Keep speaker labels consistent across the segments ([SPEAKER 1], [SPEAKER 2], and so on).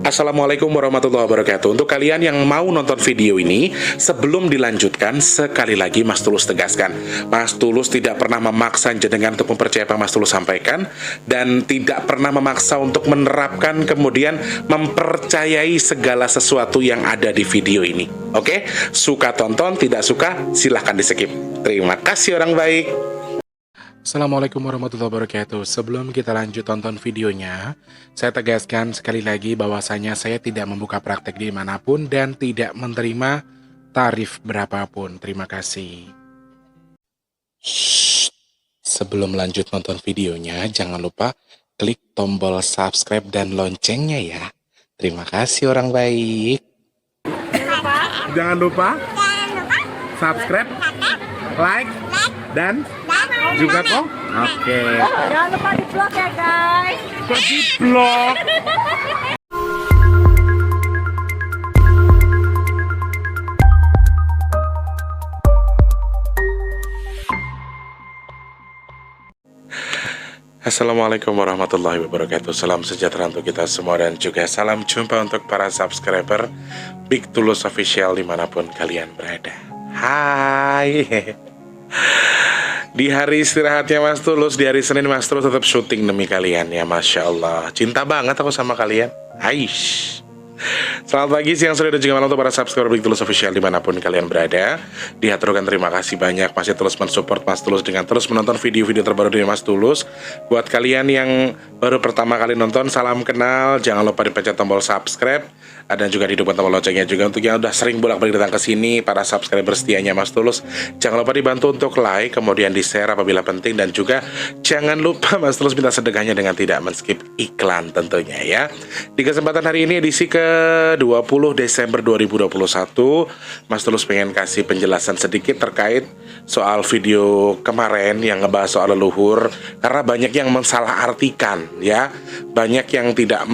[SPEAKER 1] Assalamualaikum warahmatullahi wabarakatuh. Untuk kalian yang mau nonton video ini, sebelum dilanjutkan, sekali lagi Mas Tulus tegaskan, Mas Tulus tidak pernah memaksa jenengan untuk mempercayai apa Mas Tulus sampaikan, dan tidak pernah memaksa untuk menerapkan kemudian mempercayai segala sesuatu yang ada di video ini. Oke? Suka tonton, tidak suka silahkan di skip. Terima kasih orang baik. Assalamualaikum warahmatullahi wabarakatuh. Sebelum kita lanjut tonton videonya, saya tegaskan sekali lagi bahwasanya saya tidak membuka praktek dimanapun dan tidak menerima tarif berapapun. Terima kasih. Shh. Sebelum lanjut nonton videonya, jangan lupa klik tombol subscribe dan loncengnya ya. Terima kasih orang baik. Jangan lupa subscribe, like, dan juga kok. Oke.
[SPEAKER 2] Jangan lupa di vlog ya guys.
[SPEAKER 1] Kok di vlog? Assalamualaikum warahmatullahi wabarakatuh. Salam sejahtera untuk kita semua dan juga salam jumpa untuk para subscriber Big Tulus Official dimanapun kalian berada. Hai. Di hari istirahatnya Mas Tulus, di hari Senin Mas Tulus tetap syuting demi kalian ya, Masya Allah. Cinta banget aku sama kalian. Aish. Selamat pagi, siang, sore, dan juga malam untuk para subscriber Big Tulus Official dimanapun kalian berada. Diaturkan terima kasih banyak masih terus mensupport Mas Tulus dengan terus menonton video-video terbaru dari Mas Tulus. Buat kalian yang baru pertama kali nonton, salam kenal. Jangan lupa dipencet tombol subscribe dan juga dihidupkan tombol loncengnya juga. Untuk yang udah sering bolak-balik datang ke sini, para subscriber setianya Mas Tulus, jangan lupa dibantu untuk like, kemudian di share apabila penting, dan juga jangan lupa Mas Tulus minta sedekahnya dengan tidak men-skip iklan tentunya ya. Di kesempatan hari ini edisi ke 20 Desember 2021, Mas Tulus pengen kasih penjelasan sedikit terkait soal video kemarin yang ngebahas soal leluhur, karena banyak yang mensalahartikan ya, banyak yang tidak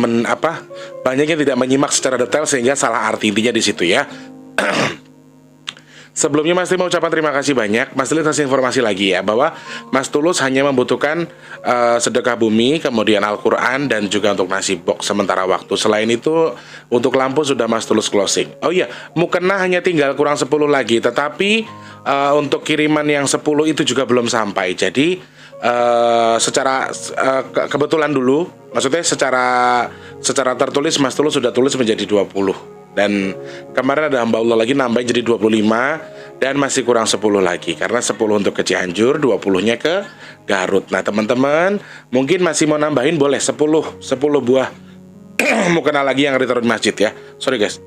[SPEAKER 1] menyimak secara detail sehingga salah arti. Intinya di situ ya. Sebelumnya Mas Tulus mau ucapkan terima kasih banyak. Mas Tulus kasih informasi lagi ya, bahwa Mas Tulus hanya membutuhkan sedekah bumi, kemudian Al-Quran, dan juga untuk nasi box sementara waktu. Selain itu untuk lampu sudah Mas Tulus closing. Oh iya, mukena hanya tinggal kurang 10 lagi. Tetapi untuk kiriman yang 10 itu juga belum sampai. Jadi secara kebetulan dulu, maksudnya secara tertulis Mas Tulus sudah tulis menjadi 20. Dan kemarin ada hamba Allah lagi nambahin jadi 25, dan masih kurang 10 lagi, karena 10 untuk ke Cianjur, 20-nya ke Garut. Nah teman-teman mungkin masih mau nambahin, boleh 10 buah mukena lagi yang ditaruh di masjid ya. Sorry guys,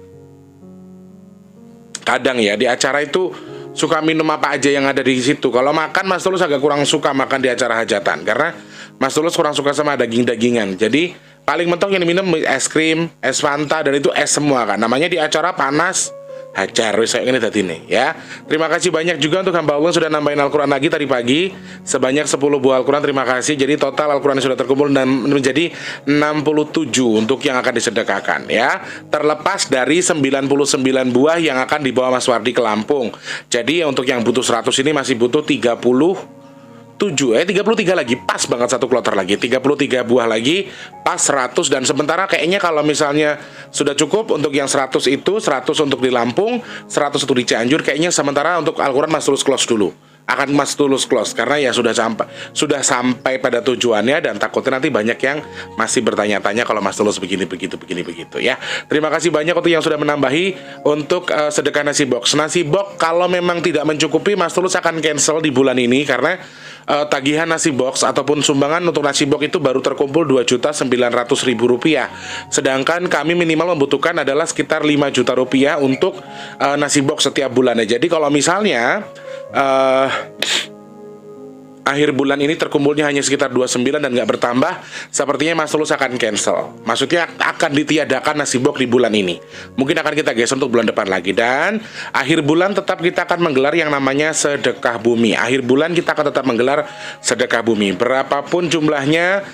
[SPEAKER 1] kadang ya di acara itu suka minum apa aja yang ada di situ. Kalau makan Mas Tulus agak kurang suka makan di acara hajatan, karena Mas Tulus kurang suka sama daging-dagingan. Jadi paling mentok yang diminum es krim, es Fanta, dan itu es semua kan. Namanya di acara panas hajar, saya ini tadi nih ya. Terima kasih banyak juga untuk hamba Allah yang sudah nambahin Al-Quran lagi tadi pagi sebanyak 10 buah Al-Quran. Terima kasih. Jadi total Al-Quran yang sudah terkumpul dan menjadi 67 untuk yang akan disedekahkan ya. Terlepas dari 99 buah yang akan dibawa Mas Wardi ke Lampung. Jadi untuk yang butuh 100 ini masih butuh 33 lagi, pas banget satu kloter lagi, 33 buah lagi, pas 100. Dan sementara kayaknya kalau misalnya sudah cukup untuk yang 100 itu, 100 untuk di Lampung, 100 untuk di Cianjur, kayaknya sementara untuk Al-Quran Mas Tulus close dulu. Akan Mas Tulus close, karena ya sudah sampai pada tujuannya, dan takutnya nanti banyak yang masih bertanya-tanya kalau Mas Tulus begini begitu ya. Terima kasih banyak untuk yang sudah menambahi untuk sedekah nasi box. Nasi box kalau memang tidak mencukupi, Mas Tulus akan cancel di bulan ini, karena tagihan nasi box ataupun sumbangan untuk nasi box itu baru terkumpul 2.900.000 rupiah. Sedangkan kami minimal membutuhkan adalah sekitar 5 juta rupiah untuk nasi box setiap bulannya. Jadi kalau misalnya akhir bulan ini terkumpulnya hanya sekitar 29 dan nggak bertambah, sepertinya Mas Tulus akan cancel. Maksudnya akan ditiadakan nasi box di bulan ini. Mungkin akan kita geser untuk bulan depan lagi. Dan akhir bulan tetap kita akan menggelar yang namanya sedekah bumi. Akhir bulan kita akan tetap menggelar sedekah bumi. Berapapun jumlahnya,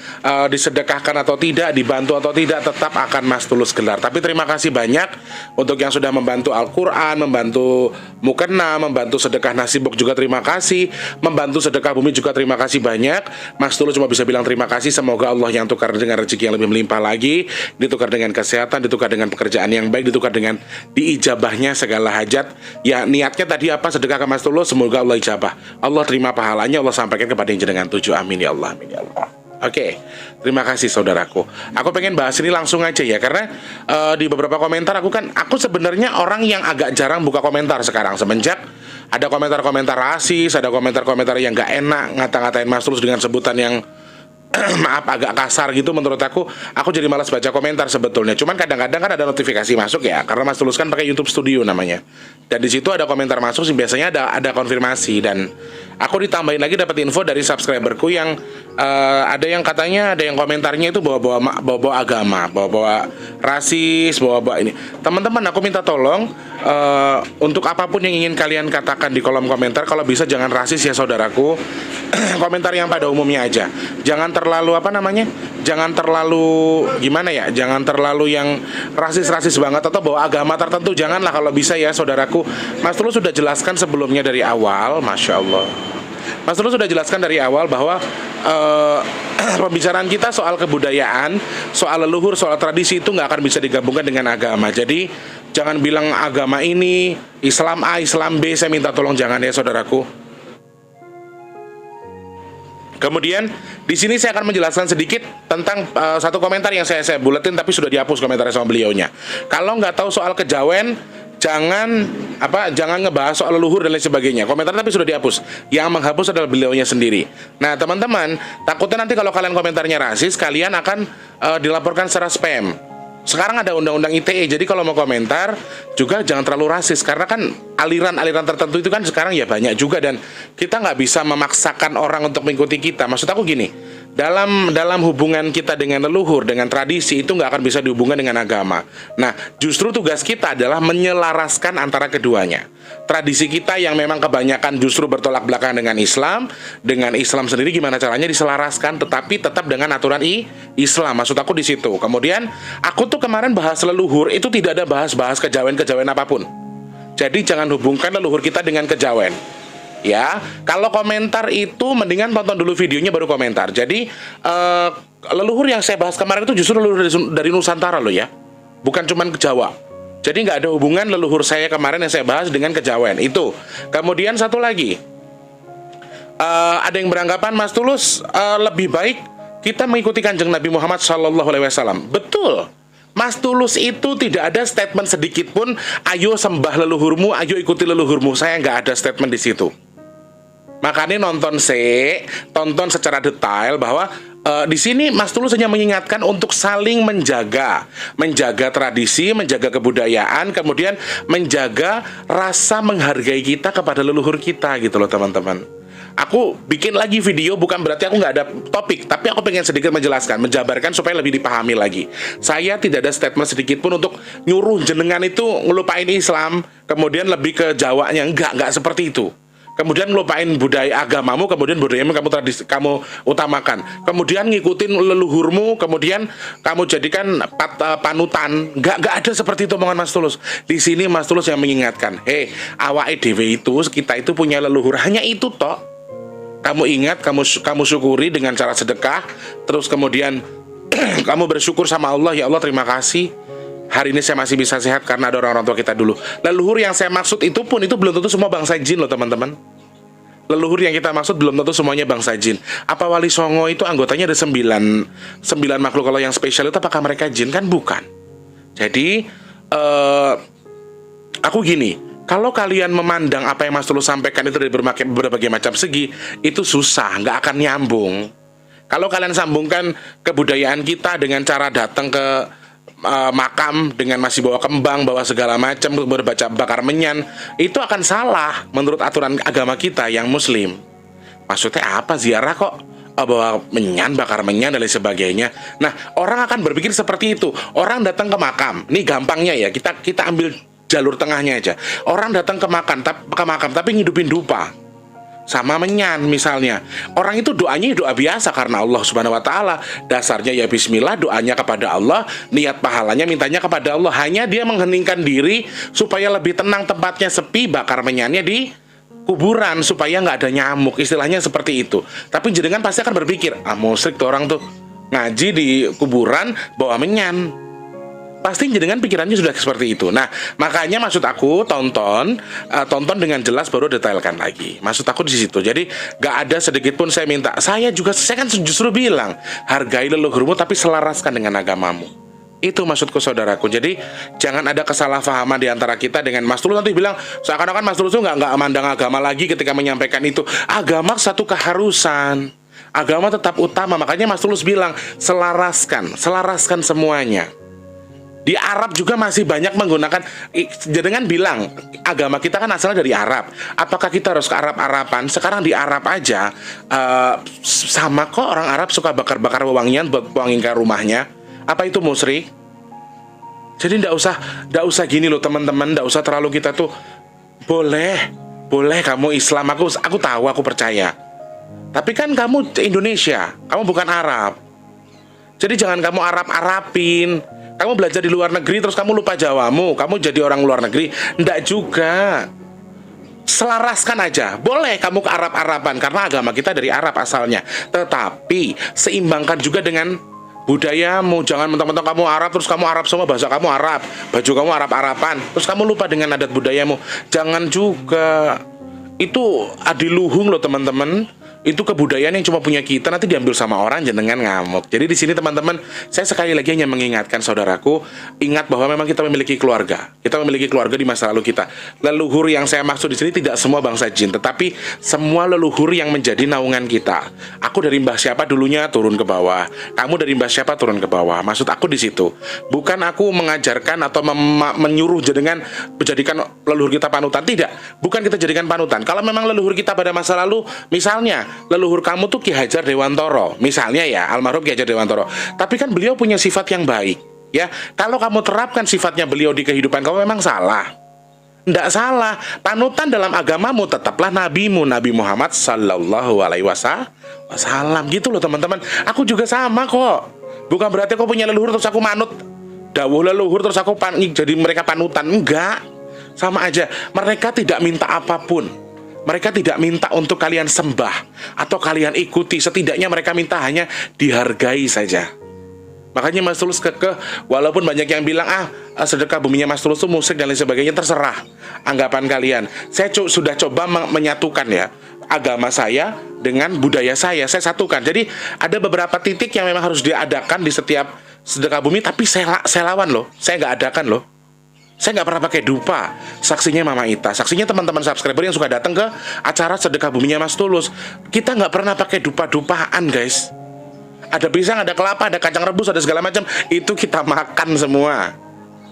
[SPEAKER 1] disedekahkan atau tidak, dibantu atau tidak, tetap akan Mas Tulus gelar. Tapi terima kasih banyak untuk yang sudah membantu Al-Quran, membantu mukena, membantu sedekah nasi box juga terima kasih, membantu sedekah bumi juga juga terima kasih banyak. Mas Tulus cuma bisa bilang terima kasih. Semoga Allah yang tukar dengan rezeki yang lebih melimpah lagi, ditukar dengan kesehatan, ditukar dengan pekerjaan yang baik, ditukar dengan diijabahnya segala hajat. Ya niatnya tadi apa, sedekah ke Mas Tulus, semoga Allah ijabah. Allah terima pahalanya, Allah sampaikan kepada yang jenengan tuju. Amin ya Allah, amin ya Allah. Oke, terima kasih saudaraku. Aku pengen bahas ini langsung aja ya, karena di beberapa komentar aku sebenarnya orang yang agak jarang buka komentar sekarang semenjak ada komentar-komentar rasis, ada komentar-komentar yang gak enak ngata-ngatain Mas Tulus dengan sebutan yang maaf agak kasar gitu. Menurut aku jadi malas baca komentar sebetulnya. Cuman kadang-kadang kan ada notifikasi masuk ya, karena Mas Tulus kan pakai YouTube Studio namanya. Dan di situ ada komentar masuk sih, biasanya ada konfirmasi. Dan aku ditambahin lagi dapat info dari subscriberku yang ada yang katanya, ada yang komentarnya itu bawa-bawa agama, bawa-bawa rasis, bawa-bawa ini. Teman-teman, aku minta tolong untuk apapun yang ingin kalian katakan di kolom komentar, kalau bisa jangan rasis ya saudaraku. Komentar yang pada umumnya aja. Jangan terlalu jangan terlalu gimana ya, jangan terlalu yang rasis-rasis banget atau bawa agama tertentu. Janganlah kalau bisa ya saudaraku. Mas Tulus sudah jelaskan sebelumnya dari awal, Masya Allah. Mas Tulus sudah jelaskan dari awal bahwa pembicaraan kita soal kebudayaan, soal leluhur, soal tradisi itu nggak akan bisa digabungkan dengan agama. Jadi jangan bilang agama ini Islam A, Islam B. Saya minta tolong jangan ya saudaraku. Kemudian di sini saya akan menjelaskan sedikit tentang satu komentar yang saya buletin tapi sudah dihapus komentarnya sama beliaunya. Kalau nggak tahu soal kejawen, jangan ngebahas soal leluhur dan lain sebagainya. Komentar tapi sudah dihapus. Yang menghapus adalah beliaunya sendiri. Nah teman-teman, takutnya nanti kalau kalian komentarnya rasis, kalian akan dilaporkan secara spam. Sekarang ada undang-undang ITE, jadi kalau mau komentar juga jangan terlalu rasis, karena kan aliran-aliran tertentu itu kan sekarang ya banyak juga, dan kita nggak bisa memaksakan orang untuk mengikuti kita. Maksud aku gini, dalam hubungan kita dengan leluhur, dengan tradisi, itu nggak akan bisa dihubungkan dengan agama. Nah, justru tugas kita adalah menyelaraskan antara keduanya. Tradisi kita yang memang kebanyakan justru bertolak belakang dengan Islam sendiri, gimana caranya diselaraskan tetapi tetap dengan aturan Islam. Maksud aku di situ. Kemudian aku tuh kemarin bahas leluhur itu tidak ada bahas kejawen apapun. Jadi jangan hubungkan leluhur kita dengan kejawen. Ya, kalau komentar itu mendingan tonton dulu videonya baru komentar. Jadi leluhur yang saya bahas kemarin itu justru leluhur dari Nusantara loh ya, bukan cuman ke Jawa. Jadi nggak ada hubungan leluhur saya kemarin yang saya bahas dengan kejawen itu. Kemudian satu lagi, ada yang beranggapan Mas Tulus lebih baik kita mengikuti Kanjeng Nabi Muhammad SAW. Betul. Mas Tulus itu tidak ada statement sedikit pun, ayo sembah leluhurmu, ayo ikuti leluhurmu. Saya nggak ada statement di situ. Makanya tonton secara detail bahwa di sini Mas Tulus hanya mengingatkan untuk saling menjaga tradisi, menjaga kebudayaan, kemudian menjaga rasa menghargai kita kepada leluhur kita gitu loh teman-teman. Aku bikin lagi video bukan berarti aku nggak ada topik, tapi aku pengen sedikit menjelaskan, menjabarkan supaya lebih dipahami lagi. Saya tidak ada statement sedikit pun untuk nyuruh jenengan itu ngelupain Islam, kemudian lebih ke Jawanya, nggak seperti itu. Kemudian ngelupain budaya agamamu, kemudian budayamu kamu utamakan. Kemudian ngikutin leluhurmu, kemudian kamu jadikan panutan. Nggak ada seperti itu omongan Mas Tulus. Di sini Mas Tulus yang mengingatkan, awake dhewe itu, kita itu punya leluhur, hanya itu toh. Kamu ingat, kamu syukuri dengan cara sedekah, terus kemudian kamu bersyukur sama Allah, ya Allah terima kasih. Hari ini saya masih bisa sehat karena ada orang-orang tua kita dulu. Leluhur yang saya maksud itu pun itu belum tentu semua bangsa jin loh teman-teman. Leluhur yang kita maksud belum tentu semuanya bangsa jin. Apa Wali Songo itu anggotanya ada 9 makhluk, kalau yang spesial itu apakah mereka jin? Kan bukan. Jadi aku gini, kalau kalian memandang apa yang Mas Tulus sampaikan itu dari berbagai macam segi, itu susah, nggak akan nyambung. Kalau kalian sambungkan kebudayaan kita dengan cara datang ke makam dengan masih bawa kembang, bawa segala macam, berbaca bakar menyan, itu akan salah menurut aturan agama kita yang Muslim. Maksudnya apa ziarah kok bawa menyan, bakar menyan dan lain sebagainya. Nah, orang akan berpikir seperti itu. Orang datang ke makam, ini gampangnya ya, kita ambil jalur tengahnya aja. Orang datang ke makam tapi ngidupin dupa sama menyan misalnya. Orang itu doanya doa biasa karena Allah Subhanahu wa taala. Dasarnya ya bismillah, doanya kepada Allah, niat pahalanya mintanya kepada Allah. Hanya dia mengheningkan diri supaya lebih tenang, tempatnya sepi, bakar menyannya di kuburan supaya nggak ada nyamuk, istilahnya seperti itu. Tapi jenengan pasti akan berpikir, musyrik tuh orang tuh ngaji di kuburan bawa menyan. Pasti jenengan pikirannya sudah seperti itu. Nah, makanya maksud aku tonton dengan jelas baru detailkan lagi. Maksud aku di situ. Jadi gak ada sedikit pun saya minta. Saya kan justru bilang hargai leluhurmu tapi selaraskan dengan agamamu. Itu maksudku saudaraku. Jadi jangan ada kesalahpahaman di antara kita dengan Mas Tulus nanti bilang seakan-akan Mas Tulus tuh nggak memandang agama lagi ketika menyampaikan itu. Agama satu keharusan. Agama tetap utama. Makanya Mas Tulus bilang selaraskan semuanya. Di Arab juga masih banyak menggunakan. Jangan bilang agama kita kan asalnya dari Arab. Apakah kita harus ke Arab-Araban? Sekarang di Arab aja sama kok, orang Arab suka bakar-bakar wewangian buat wangikan rumahnya. Apa itu musyrik? Jadi ndak usah gini loh teman-teman, ndak usah terlalu kita tuh boleh kamu Islam, aku tahu, aku percaya. Tapi kan kamu Indonesia, kamu bukan Arab. Jadi jangan kamu Arab-Arabin. Kamu belajar di luar negeri terus kamu lupa Jawamu, kamu jadi orang luar negeri. Ndak juga. Selaraskan aja. Boleh kamu ke Arab-Araban karena agama kita dari Arab asalnya. Tetapi seimbangkan juga dengan budayamu. Jangan mentang-mentang kamu Arab terus kamu Arab semua, bahasa kamu Arab, baju kamu Arab-Araban, terus kamu lupa dengan adat budayamu. Jangan juga. Itu adiluhung loh teman-teman. Itu kebudayaan yang cuma punya kita, nanti diambil sama orang jenengan ngamuk. Jadi di sini teman-teman, saya sekali lagi hanya mengingatkan saudaraku, ingat bahwa memang kita memiliki keluarga. Kita memiliki keluarga di masa lalu kita. Leluhur yang saya maksud di sini tidak semua bangsa jin, tetapi semua leluhur yang menjadi naungan kita. Aku dari mbah siapa dulunya turun ke bawah. Kamu dari mbah siapa turun ke bawah. Maksud aku di situ. Bukan aku mengajarkan atau menyuruh jenengan menjadikan leluhur kita panutan. Tidak. Bukan kita jadikan panutan. Kalau memang leluhur kita pada masa lalu, misalnya leluhur kamu tuh Ki Hajar Dewantoro, misalnya ya, almarhum Ki Hajar Dewantoro. Tapi kan beliau punya sifat yang baik, ya. Kalau kamu terapkan sifatnya beliau di kehidupan kamu, memang salah. Nggak salah. Panutan dalam agamamu tetaplah nabimu, Nabi Muhammad Sallallahu Alaihi Wasallam. Gitu loh teman-teman. Aku juga sama kok. Bukan berarti aku punya leluhur terus aku manut dawuh leluhur terus aku jadi mereka panutan. Enggak. Sama aja. Mereka tidak minta apapun. Mereka tidak minta untuk kalian sembah atau kalian ikuti. Setidaknya mereka minta hanya dihargai saja. Makanya Mas Tulus walaupun banyak yang bilang sedekah buminya Mas Tulus itu musyrik dan lain sebagainya, terserah anggapan kalian. Saya sudah coba menyatukan ya agama saya dengan budaya saya satukan. Jadi ada beberapa titik yang memang harus diadakan di setiap sedekah bumi, tapi saya lawan loh. Saya nggak adakan loh. Saya nggak pernah pakai dupa. Saksinya Mama Ita, saksinya teman-teman subscriber yang suka datang ke acara sedekah buminya Mas Tulus. Kita nggak pernah pakai dupa-dupaan guys. Ada pisang, ada kelapa, ada kacang rebus, ada segala macam. Itu kita makan semua.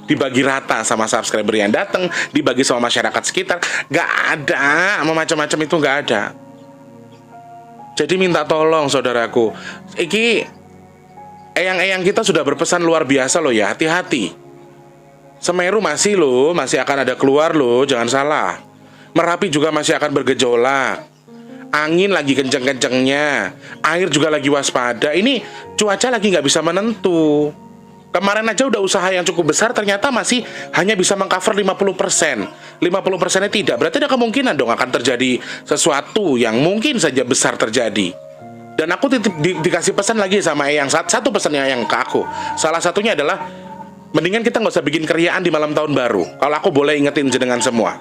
[SPEAKER 1] Dibagi rata sama subscriber yang datang, dibagi sama masyarakat sekitar. Nggak ada, macam-macam itu nggak ada. Jadi minta tolong saudaraku. Iki eyang-eyang kita sudah berpesan luar biasa loh ya, hati-hati. Semeru masih akan ada keluar loh, jangan salah. Merapi juga masih akan bergejolak. Angin lagi kenceng-kencengnya. Air juga lagi waspada. Ini cuaca lagi nggak bisa menentu. Kemarin aja udah usaha yang cukup besar, ternyata masih hanya bisa mengcover 50%. 50%-nya tidak. Berarti ada kemungkinan dong akan terjadi sesuatu yang mungkin saja besar terjadi. Dan aku dikasih pesan lagi sama Eyang. Satu pesannya yang ke aku. Salah satunya adalah mendingan kita nggak usah bikin keriaan di malam tahun baru. Kalau aku boleh ingetin jenengan semua,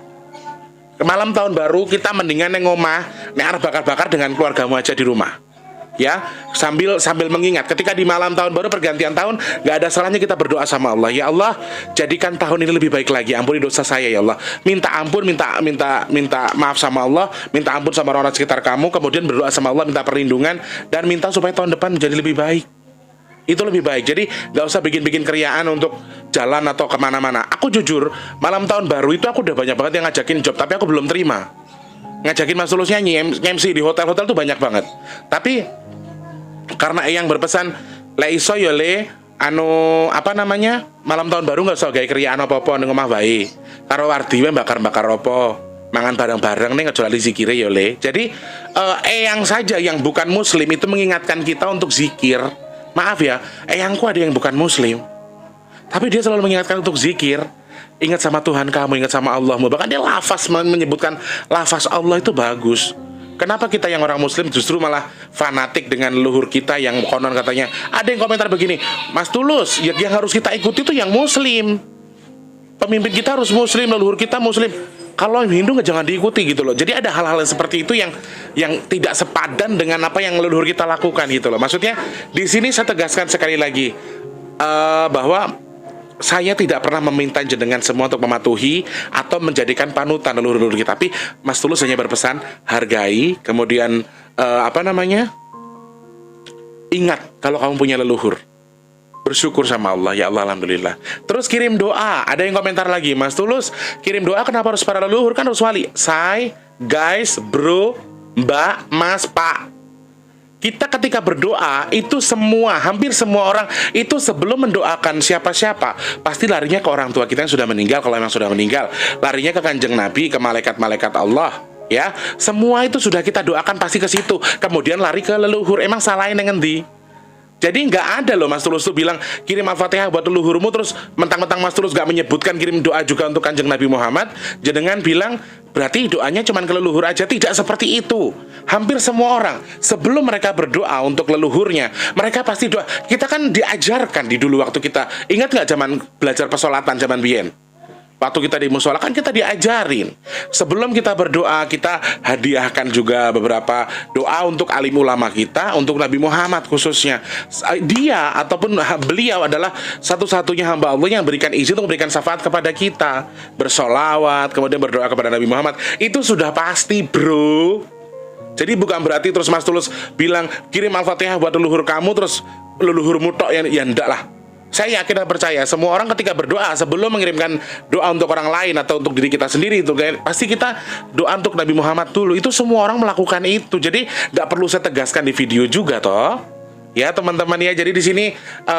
[SPEAKER 1] ke malam tahun baru kita mendingan neng omah, neng arep bakar-bakar dengan keluargamu aja di rumah. Ya, sambil mengingat ketika di malam tahun baru pergantian tahun, nggak ada salahnya kita berdoa sama Allah. Ya Allah, jadikan tahun ini lebih baik lagi. Ampuni dosa saya ya Allah. Minta ampun, minta maaf sama Allah, minta ampun sama orang-orang sekitar kamu, kemudian berdoa sama Allah, minta perlindungan dan minta supaya tahun depan menjadi lebih baik. Itu lebih baik. Jadi gak usah bikin-bikin keriaan untuk jalan atau kemana-mana. Aku jujur, malam tahun baru itu aku udah banyak banget yang ngajakin job, tapi aku belum terima. Ngajakin Mas Tulus nyanyi, MC di hotel-hotel tuh banyak banget. Tapi karena Eyang berpesan, le iso yo le malam tahun baru gak usah gawe keriaan apa-apa ning omah wae. Karo wardi wae bakar-bakar apa, mangan bareng-bareng nih ngejolali zikire yo le. Jadi Eyang saja yang bukan muslim itu mengingatkan kita untuk zikir. Maaf ya, eyangku ada yang bukan muslim, tapi dia selalu mengingatkan untuk zikir. ingat sama Tuhan kamu, ingat sama Allahmu. Bahkan dia lafaz menyebutkan lafaz Allah itu bagus. Kenapa kita yang orang muslim justru malah fanatik dengan leluhur kita yang konon katanya. Ada yang komentar begini, Mas Tulus, yang harus kita ikuti itu yang muslim. Pemimpin kita harus muslim, leluhur kita muslim. Kalau Hindu jangan diikuti gitu loh. Jadi ada hal-hal seperti itu yang tidak sepadan dengan apa yang leluhur kita lakukan gitu loh. Maksudnya di sini saya tegaskan sekali lagi bahwa saya tidak pernah meminta jenengan semua untuk mematuhi atau menjadikan panutan leluhur-leluhur kita. Tapi Mas Tulus hanya berpesan hargai, kemudian ingat kalau kamu punya leluhur. Bersyukur sama Allah, ya Allah, alhamdulillah. Terus kirim doa. Ada yang komentar lagi, Mas Tulus kirim doa kenapa harus para leluhur, kan harus wali. Say, guys, bro, mbak, mas, pak. Kita ketika berdoa itu hampir semua orang itu sebelum mendoakan siapa-siapa pasti larinya ke orang tua kita yang sudah meninggal. Kalau memang sudah meninggal, larinya ke kanjeng Nabi, ke malaikat-malaikat Allah. Ya, semua itu sudah kita doakan pasti ke situ. Kemudian lari ke leluhur. Emang salahin dengan di? Jadi nggak ada loh Mas Tulus tuh bilang kirim Al-Fatihah buat leluhurmu, terus mentang-mentang Mas Tulus nggak menyebutkan kirim doa juga untuk kanjeng Nabi Muhammad, jenengan bilang berarti doanya cuma ke leluhur aja. Tidak seperti itu. Hampir semua orang sebelum mereka berdoa untuk leluhurnya, mereka pasti doa. Kita kan diajarkan di dulu waktu kita, ingat nggak zaman belajar pesolatan zaman Bien? Waktu kita di musola kan kita diajarin sebelum kita berdoa kita hadiahkan juga beberapa doa untuk alim ulama kita, untuk Nabi Muhammad khususnya. Dia ataupun beliau adalah satu-satunya hamba Allah yang berikan izin untuk memberikan syafaat kepada kita. Bersolawat kemudian berdoa kepada Nabi Muhammad itu sudah pasti bro. Jadi bukan berarti terus Mas Tulus bilang kirim Al-Fatihah buat leluhur kamu terus leluhurmu tok ya enggak lah. Saya yakin dan percaya semua orang ketika berdoa sebelum mengirimkan doa untuk orang lain atau untuk diri kita sendiri itu pasti kita doa untuk Nabi Muhammad dulu. Itu semua orang melakukan itu. Jadi nggak perlu saya tegaskan di video juga toh. Ya teman-teman ya. Jadi di sini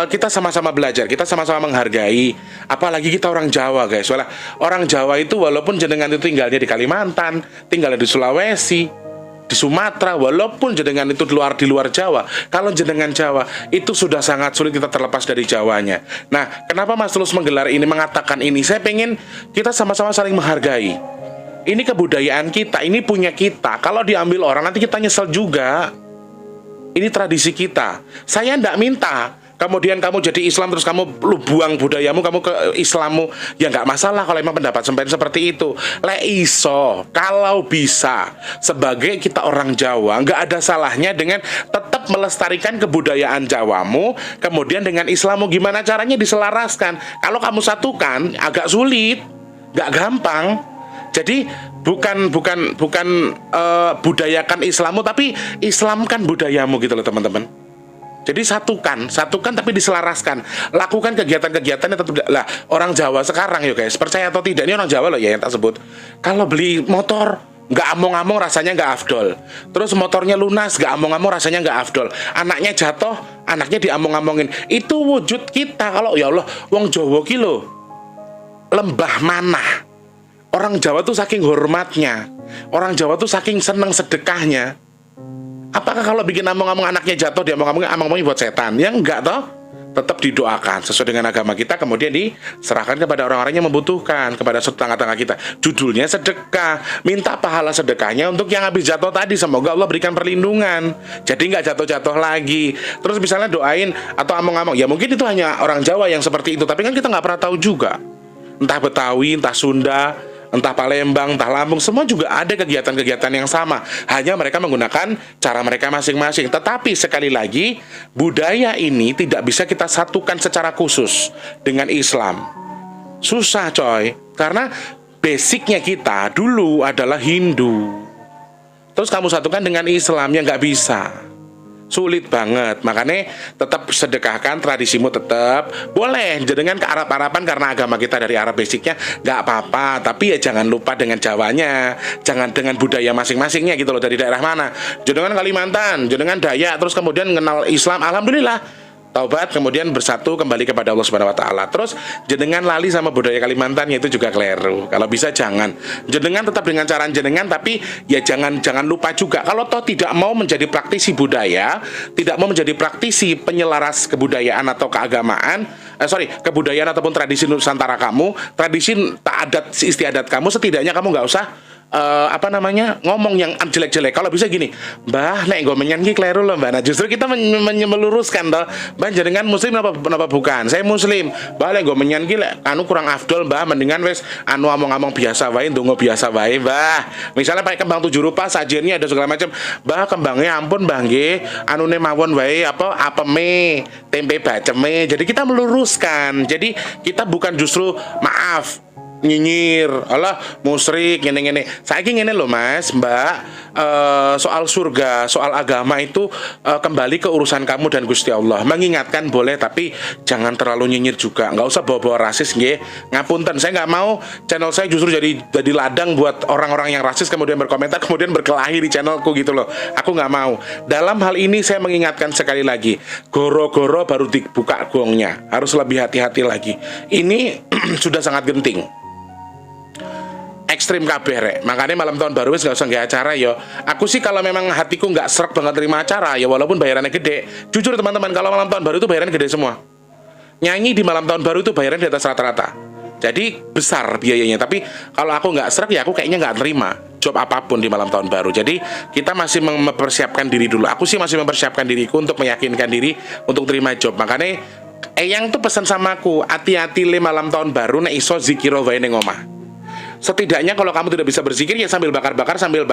[SPEAKER 1] kita sama-sama belajar, kita sama-sama menghargai. Apalagi kita orang Jawa guys. Soalnya orang Jawa itu walaupun jenengan itu tinggalnya di Kalimantan, tinggalnya di Sulawesi, di Sumatera, walaupun jenengan itu di luar Jawa, kalau jenengan Jawa itu sudah sangat sulit kita terlepas dari Jawanya. Nah, kenapa Mas Tulus menggelar ini, mengatakan ini? Saya pengen kita sama-sama saling menghargai. Ini kebudayaan kita, ini punya kita. Kalau diambil orang nanti kita nyesel juga. Ini tradisi kita. Saya tidak minta kemudian kamu jadi Islam terus kamu lu buang budayamu, kamu ke Islammu, ya nggak masalah kalau emang pendapat sampai seperti itu. Iso kalau bisa sebagai kita orang Jawa nggak ada salahnya dengan tetap melestarikan kebudayaan Jawamu, kemudian dengan Islammu gimana caranya diselaraskan. Kalau kamu satukan agak sulit, nggak gampang. Jadi bukan budayakan Islammu tapi Islamkan budayamu gitu loh teman-teman. Jadi satukan tapi diselaraskan. Lakukan kegiatan-kegiatan yang tetap lah. Orang Jawa sekarang ya guys, percaya atau tidak, ini orang Jawa loh ya yang tak sebut. Kalau beli motor nggak among-among rasanya nggak afdol. Terus motornya lunas nggak among-among rasanya nggak afdol. Anaknya jatuh, anaknya diamong-amongin. Itu wujud kita. Kalau ya Allah, wong Jawa ki lho lembah manah. Orang Jawa tuh saking hormatnya, orang Jawa tuh saking seneng sedekahnya. Apakah kalau bikin among-among anaknya jatuh dia among-amongin buat setan? Ya enggak toh. Tetap didoakan sesuai dengan agama kita, kemudian diserahkan kepada orang-orang yang membutuhkan, kepada tetangga-tetangga kita. Judulnya sedekah. Minta pahala sedekahnya untuk yang habis jatuh tadi. Semoga Allah berikan perlindungan. Jadi nggak jatuh-jatuh lagi. Terus misalnya doain atau among-among. Ya mungkin itu hanya orang Jawa yang seperti itu. Tapi kan kita nggak pernah tahu juga. Entah Betawi, entah Sunda, entah Palembang, entah Lampung, semua juga ada kegiatan-kegiatan yang sama. Hanya mereka menggunakan cara mereka masing-masing. Tetapi sekali lagi, budaya ini tidak bisa kita satukan secara khusus dengan Islam. Susah coy. Karena basicnya kita dulu adalah Hindu. Terus kamu satukan dengan Islam, ya nggak bisa. Sulit banget. Makanya tetap sedekahkan, tradisimu tetap boleh jenengan ke Arab-Araban karena agama kita dari Arab basicnya nggak apa-apa, tapi ya jangan lupa dengan Jawanya, jangan dengan budaya masing-masingnya gitu loh. Dari daerah mana jenengan, Kalimantan jenengan Dayak, terus kemudian kenal Islam, alhamdulillah taubat, kemudian bersatu kembali kepada Allah Subhanahu wa taala. Terus jenengan lali sama budaya Kalimantan, itu juga keliru. Kalau bisa jangan. Jenengan tetap dengan cara jenengan, tapi ya jangan lupa juga kalau toh tidak mau menjadi praktisi budaya, tidak mau menjadi praktisi penyelaras kebudayaan atau keagamaan, kebudayaan ataupun tradisi Nusantara kamu, tradisi tak adat istiadat kamu, setidaknya kamu nggak usah ngomong yang jelek-jelek. Kalau bisa gini, Mbah, nek nggo menyan ki kleru lho, Mbah. Nah, justru kita meluruskan toh, Mbah jenengan muslim apa bukan? Saya muslim. Mbah nek nggo menyan ki anu kurang afdol, Mbah, mendingan wis ngomong biasa wae, ndonga biasa wae, Mbah. Misalnya pakai kembang 7 rupa, sajennya ada segala macam. Mbah, kembangnya ampun, Mbah nggih, anune mawon wae apeme, tempe baceme. Jadi kita meluruskan. Jadi kita bukan justru maaf nyinyir, alah musyrik ngene-ngene. Saiki ngene loh Mas, Mbak, soal surga, soal agama itu kembali ke urusan kamu dan Gusti Allah. Mengingatkan boleh, tapi jangan terlalu nyinyir juga. Nggak usah bawa-bawa rasis nggih. Ngapunten, saya nggak mau channel saya justru jadi ladang buat orang-orang yang rasis kemudian berkomentar kemudian berkelahi di channelku gitu loh. Aku nggak mau. Dalam hal ini saya mengingatkan sekali lagi, goro-goro baru dibuka gongnya. Harus lebih hati-hati lagi. Ini sudah sangat genting. Ekstrim kabeh rek. Makanya malam tahun baru wis gak usah nggak acara yo. Aku sih kalau memang hatiku nggak srek banget terima acara ya, walaupun bayarannya gede. Jujur teman-teman, kalau malam tahun baru itu bayarannya gede semua. Nyanyi di malam tahun baru itu bayarannya di atas rata-rata. Jadi besar biayanya. Tapi kalau aku nggak srek ya aku kayaknya nggak terima job apapun di malam tahun baru. Jadi kita masih mempersiapkan diri dulu. Aku sih masih mempersiapkan diriku untuk meyakinkan diri untuk terima job. Makanya Eyang tuh pesan sama aku, hati-hati le malam tahun baru nek iso zikiro wae ning omah. Setidaknya kalau kamu tidak bisa berzikir ya sambil bakar-bakar, sambil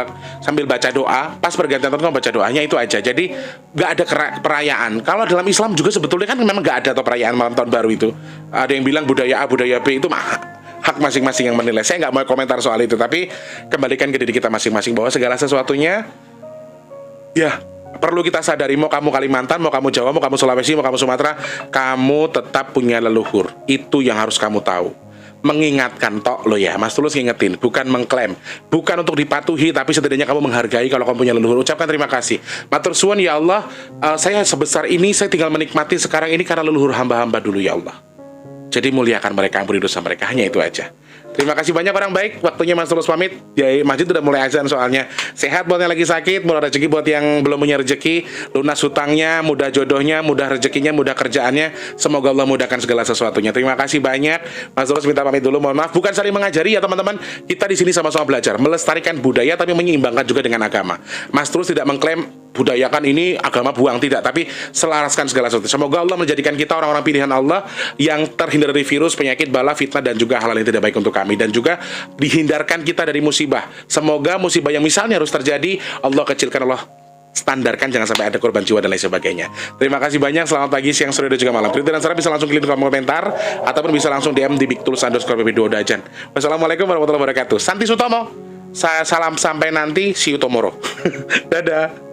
[SPEAKER 1] baca doa. Pas pergantian tahun kamu baca doanya, itu aja. Jadi nggak ada perayaan. Kalau dalam Islam juga sebetulnya kan memang nggak ada atau perayaan malam tahun baru itu. Ada yang bilang budaya A, budaya B, itu hak masing-masing yang menilai. Saya nggak mau komentar soal itu, tapi kembalikan ke diri kita masing-masing bahwa segala sesuatunya ya perlu kita sadari. Mau kamu Kalimantan, mau kamu Jawa, mau kamu Sulawesi, mau kamu Sumatera, kamu tetap punya leluhur. Itu yang harus kamu tahu. Mengingatkan tok lo ya, Mas Tulus ngingetin, bukan mengklaim, bukan untuk dipatuhi, tapi setidaknya kamu menghargai kalau kamu punya leluhur. Ucapkan terima kasih. Matur suwun ya Allah, saya sebesar ini saya tinggal menikmati sekarang ini karena leluhur hamba-hamba dulu ya Allah. Jadi muliakan mereka, ampuni dosa mereka, hanya itu aja. Terima kasih banyak orang baik. Waktunya Mas Tulus pamit. Ya, masjid udah mulai azan soalnya. Sehat buat yang lagi sakit, murah rezeki buat yang belum punya rezeki, lunas hutangnya, mudah jodohnya, mudah rezekinya, mudah kerjaannya. Semoga Allah mudahkan segala sesuatunya. Terima kasih banyak. Mas Tulus minta pamit dulu. Mohon maaf, bukan saling mengajari ya teman-teman. Kita di sini sama-sama belajar, melestarikan budaya tapi menyeimbangkan juga dengan agama. Mas Tulus tidak mengklaim budayakan ini agama buang, tidak, tapi selaraskan segala sesuatu. Semoga Allah menjadikan kita orang-orang pilihan Allah yang terhindar dari virus, penyakit, bala, fitnah, dan juga hal-hal yang tidak baik untuk kami, dan juga dihindarkan kita dari musibah. Semoga musibah yang misalnya harus terjadi, Allah kecilkan, Allah standarkan, jangan sampai ada korban jiwa dan lain sebagainya. Terima kasih banyak. Selamat pagi, siang, sore, dan juga malam. Berita dan saran bisa langsung klik kolom komentar ataupun bisa langsung DM di @bigtools_pp2 Dajan. Wassalamualaikum warahmatullahi wabarakatuh. Santi Sutomo. Salam sampai nanti, see you tomorrow. Dadah.